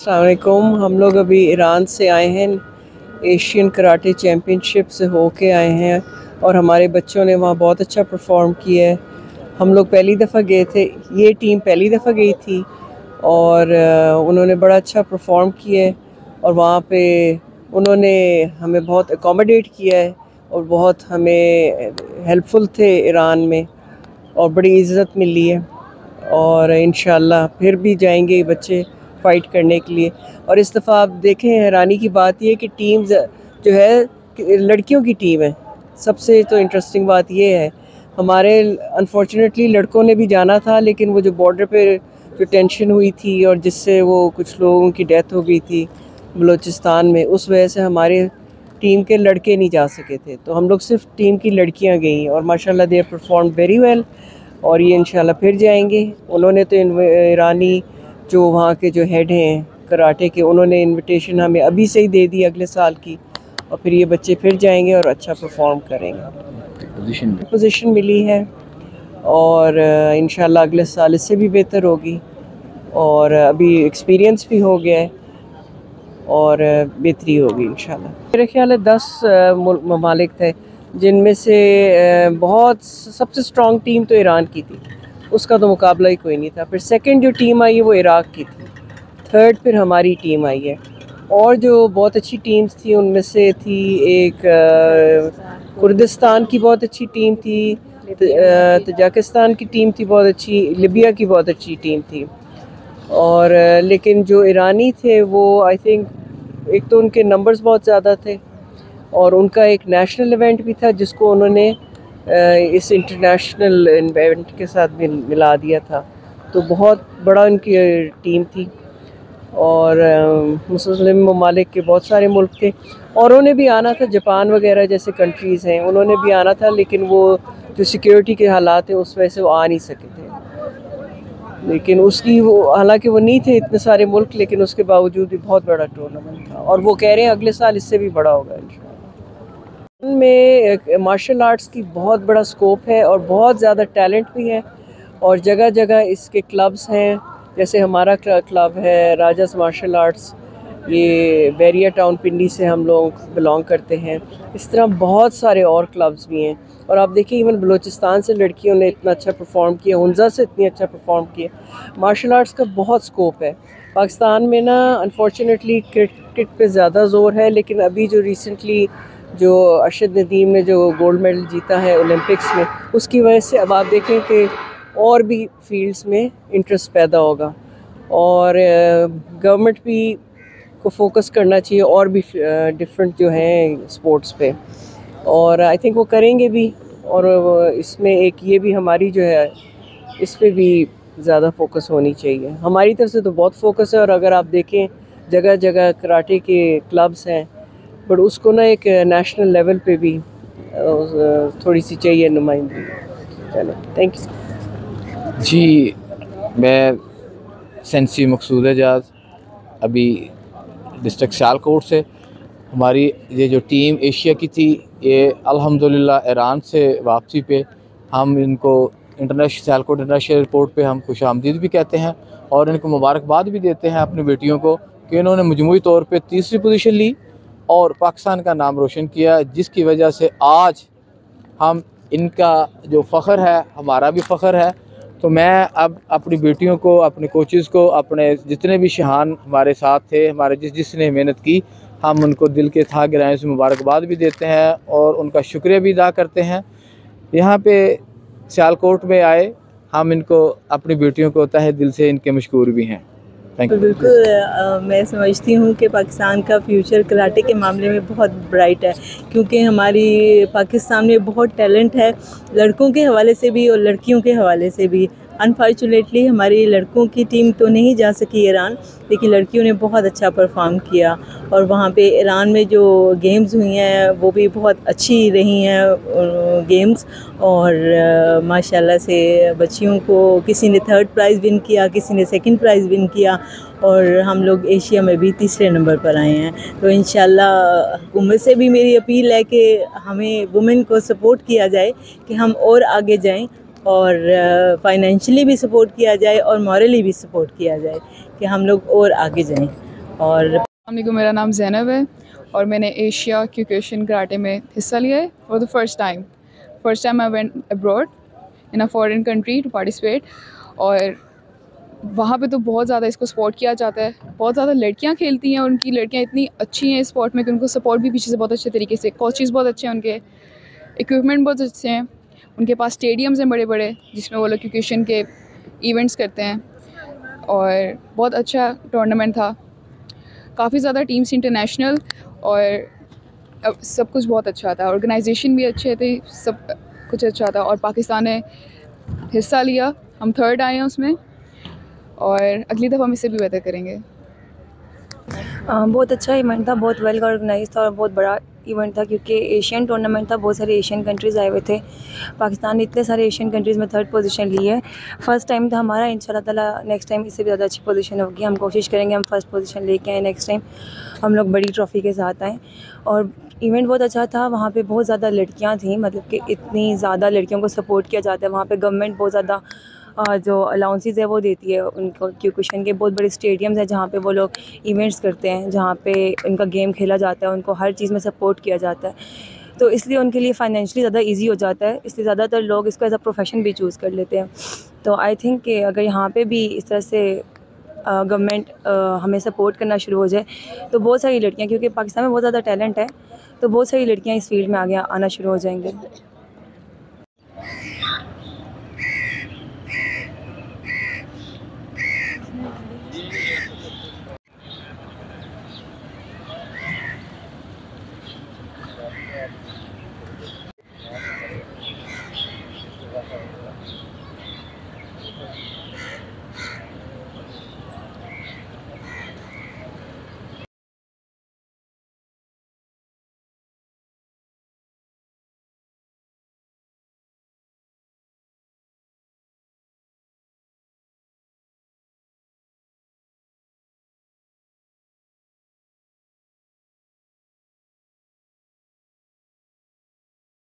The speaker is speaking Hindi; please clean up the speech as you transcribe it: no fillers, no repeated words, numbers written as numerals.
अस्सलाम वालेकुम। हम लोग अभी ईरान से आए हैं, एशियन कराटे चैम्पियनशिप से होके आए हैं और हमारे बच्चों ने वहाँ बहुत अच्छा परफॉर्म किया है। हम लोग पहली दफ़ा गए थे, ये टीम पहली दफ़ा गई थी और उन्होंने बड़ा अच्छा परफॉर्म किया है और वहाँ पे उन्होंने हमें बहुत अकोमोडेट किया है और बहुत हमें हेल्पफुल थे ईरान में और बड़ी इज़्ज़त मिली है। और इंशाल्लाह फिर भी जाएंगे ये बच्चे फ़ाइट करने के लिए। और इस दफ़ा आप देखें, हैरानी की बात यह कि टीम जो है लड़कियों की टीम है। सबसे तो इंटरेस्टिंग बात यह है, हमारे अनफॉर्चुनेटली लड़कों ने भी जाना था, लेकिन वो जो बॉर्डर पे जो टेंशन हुई थी और जिससे वो कुछ लोगों की डेथ हो गई थी बलूचिस्तान में, उस वजह से हमारे टीम के लड़के नहीं जा सके थे, तो हम लोग सिर्फ टीम की लड़कियां गई और माशाल्लाह दे परफॉर्म वेरी वेल। और ये इंशाल्लाह फिर जाएंगे। उन्होंने तो ईरानी जो वहाँ के जो हेड हैं कराटे के, उन्होंने इनविटेशन हमें अभी से ही दे दी अगले साल की, और फिर ये बच्चे फिर जाएंगे और अच्छा परफॉर्म करेंगे। पोजीशन मिली है और इंशाल्लाह अगले साल इससे भी बेहतर होगी और अभी एक्सपीरियंस भी हो गया है और बेहतरी होगी इंशाल्लाह। मेरे ख्याल है 10 ममालिक थे, जिनमें से बहुत सबसे स्ट्रॉन्ग टीम तो ईरान की थी, उसका तो मुकाबला ही कोई नहीं था। फिर सेकंड जो टीम आई है वो इराक़ की थी, थर्ड फिर हमारी टीम आई है। और जो बहुत अच्छी टीम्स थी उनमें से थी एक कुर्दिस्तान की बहुत अच्छी टीम थी, तजाकिस्तान की टीम थी बहुत अच्छी, लिबिया की बहुत अच्छी टीम थी। और लेकिन जो ईरानी थे वो आई थिंक, एक तो उनके नंबर्स बहुत ज़्यादा थे और उनका एक नेशनल इवेंट भी था जिसको उन्होंने इस इंटरनेशनल इवेंट के साथ मिला दिया था, तो बहुत बड़ा उनकी टीम थी। और मुस्लिम ममालिक के बहुत सारे मुल्क थे और उन्हें भी आना था, जापान वगैरह जैसे कंट्रीज़ हैं उन्होंने भी आना था, लेकिन वो जो सिक्योरिटी के हालात हैं उस वजह से वो आ नहीं सके थे। लेकिन उसकी वो, हालांकि वो नहीं थे इतने सारे मुल्क, लेकिन उसके बावजूद भी बहुत बड़ा टूर्नामेंट था और वो कह रहे हैं अगले साल इससे भी बड़ा होगा इंशाल्लाह। में मार्शल आर्ट्स की बहुत बड़ा स्कोप है और बहुत ज़्यादा टैलेंट भी है और जगह जगह इसके क्लब्स हैं, जैसे हमारा क्लब है राजास मार्शल आर्ट्स, ये बैरिया टाउन पिंडी से हम लोग बिलोंग करते हैं। इस तरह बहुत सारे और क्लब्स भी हैं और आप देखिए इवन बलूचिस्तान से लड़कियों ने इतना अच्छा परफॉर्म किया, हुंजा से इतनी अच्छा परफॉर्म किया। मार्शल आर्ट्स का बहुत स्कोप है पाकिस्तान में ना। अनफॉर्चुनेटली क्रिकेट पे ज़्यादा ज़ोर है, लेकिन अभी जो रिसेंटली जो अरशद नदीम ने जो गोल्ड मेडल जीता है ओलंपिक्स में, उसकी वजह से अब आप देखें कि और भी फील्ड्स में इंटरेस्ट पैदा होगा और गवर्नमेंट भी को फोकस करना चाहिए और भी डिफरेंट जो हैं स्पोर्ट्स पे, और आई थिंक वो करेंगे भी। और इसमें एक ये भी हमारी जो है इस पे भी ज़्यादा फोकस होनी चाहिए। हमारी तरफ से तो बहुत फोकस है और अगर आप देखें जगह जगह कराटे के क्लब्स हैं, बट उसको ना एक नेशनल लेवल पे भी थोड़ी सी चाहिए नुमाइंदगी। चलो, थैंक यू जी। मैं सेंसी मकसूद एजाज, अभी डिस्ट्रिक्ट सियालकोट से। हमारी ये जो टीम एशिया की थी, ये अल्हम्दुलिल्लाह ईरान से वापसी पे हम इनको सियालकोट इंटरनेशनल एयरपोर्ट पे हम खुशामदीद भी कहते हैं और इनको मुबारकबाद भी देते हैं अपनी बेटियों को कि इन्होंने मजमूई तौर पे तीसरी पोजीशन ली और पाकिस्तान का नाम रोशन किया, जिसकी वजह से आज हम, इनका जो फ़ख्र है हमारा भी फ़ख्र है। तो मैं अब अपनी बेटियों को, अपने कोचेज़ को, अपने जितने भी शहान हमारे साथ थे, हमारे जिसने मेहनत की, हम उनको दिल के था गहराई से मुबारकबाद भी देते हैं और उनका शुक्रिया भी अदा करते हैं। यहाँ पे सियालकोट में आए, हम इनको, अपनी बेटियों को तहे दिल से इनके मशकूर भी हैं। थैंक तो यू। बिल्कुल मैं समझती हूँ कि पाकिस्तान का फ्यूचर कराटे के मामले में बहुत ब्राइट है, क्योंकि हमारी पाकिस्तान में बहुत टैलेंट है, लड़कों के हवाले से भी और लड़कियों के हवाले से भी। अनफॉर्चुनेटली हमारी लड़कों की टीम तो नहीं जा सकी ईरान, लेकिन लड़कियों ने बहुत अच्छा परफॉर्म किया और वहाँ पे ईरान में जो गेम्स हुई हैं वो भी बहुत अच्छी रही हैं गेम्स। और माशाल्लाह से बच्चियों को किसी ने थर्ड प्राइज़ विन किया, किसी ने सेकंड प्राइज़ विन किया और हम लोग एशिया में भी तीसरे नंबर पर आए हैं। तो इंशाल्लाह हुकूमत से भी मेरी अपील है कि हमें वुमेन को सपोर्ट किया जाए कि हम और आगे जाएं और फाइनेंशियली भी सपोर्ट किया जाए और मॉरली भी सपोर्ट किया जाए कि हम लोग और आगे जाएं। और अस्सलामुअलैकुम, मेरा नाम ज़ैनब है और मैंने एशिया क्यूकेशन कराटे में हिस्सा लिया है for the first time I went abroad in a foreign country to participate. और वहाँ पे तो बहुत ज़्यादा इसको सपोर्ट किया जाता है, बहुत ज़्यादा लड़कियाँ खेलती हैं और उनकी लड़कियाँ इतनी अच्छी हैं इस स्पोर्ट में कि उनको सपोर्ट भी पीछे से बहुत अच्छे तरीके से, कोचेज़ बहुत अच्छे हैं, उनके इक्विपमेंट बहुत अच्छे हैं, उनके पास स्टेडियम्स हैं बड़े बड़े जिसमें वो लोग क्यूकेशन के इवेंट्स करते हैं। और बहुत अच्छा टूर्नामेंट था, काफ़ी ज़्यादा टीम्स इंटरनेशनल, और अब सब कुछ बहुत अच्छा था, ऑर्गेनाइजेशन भी अच्छे थे, सब कुछ अच्छा था। और पाकिस्तान ने हिस्सा लिया, हम 3rd आए हैं उसमें, और अगली दफ़ा हम इससे भी बेहतर करेंगे। बहुत अच्छा इवेंट था, बहुत वेल ऑर्गेनाइज था और बहुत बड़ा इवेंट था क्योंकि एशियन टूर्नामेंट था, बहुत सारे एशियन कंट्रीज़ आए हुए थे। पाकिस्तान ने इतने सारे एशियन कंट्रीज़ में 3rd पोजीशन ली है। फर्स्ट टाइम था हमारा, इंशाल्लाह ताला नेक्स्ट टाइम इससे भी ज़्यादा अच्छी पोजीशन होगी। हम कोशिश करेंगे हम फर्स्ट पोजीशन लेके आए, नेक्स्ट टाइम हम लोग बड़ी ट्रॉफ़ी के साथ आएँ। और इवेंट बहुत अच्छा था, वहाँ पे बहुत ज़्यादा लड़कियाँ थीं, मतलब कि इतनी ज़्यादा लड़कियों को सपोर्ट किया जाता है वहाँ पे। गवर्नमेंट बहुत ज़्यादा जो अलाउंसेस है वो देती है उनको। क्यूकेशन के बहुत बड़े स्टेडियम्स हैं जहाँ पे वो लोग इवेंट्स करते हैं, जहाँ पे उनका गेम खेला जाता है, उनको हर चीज़ में सपोर्ट किया जाता है, तो इसलिए उनके लिए फाइनेंशियली ज़्यादा इजी हो जाता है, इसलिए ज़्यादातर लोग इसको एज अ प्रोफेशन भी चूज़ कर लेते हैं। तो आई थिंक कि अगर यहाँ पे भी इस तरह से गवर्नमेंट हमें सपोर्ट करना शुरू हो जाए तो बहुत सारी लड़कियाँ, क्योंकि पाकिस्तान में बहुत ज़्यादा टैलेंट है, तो बहुत सारी लड़कियाँ इस फील्ड में आगे आना शुरू हो जाएंगे।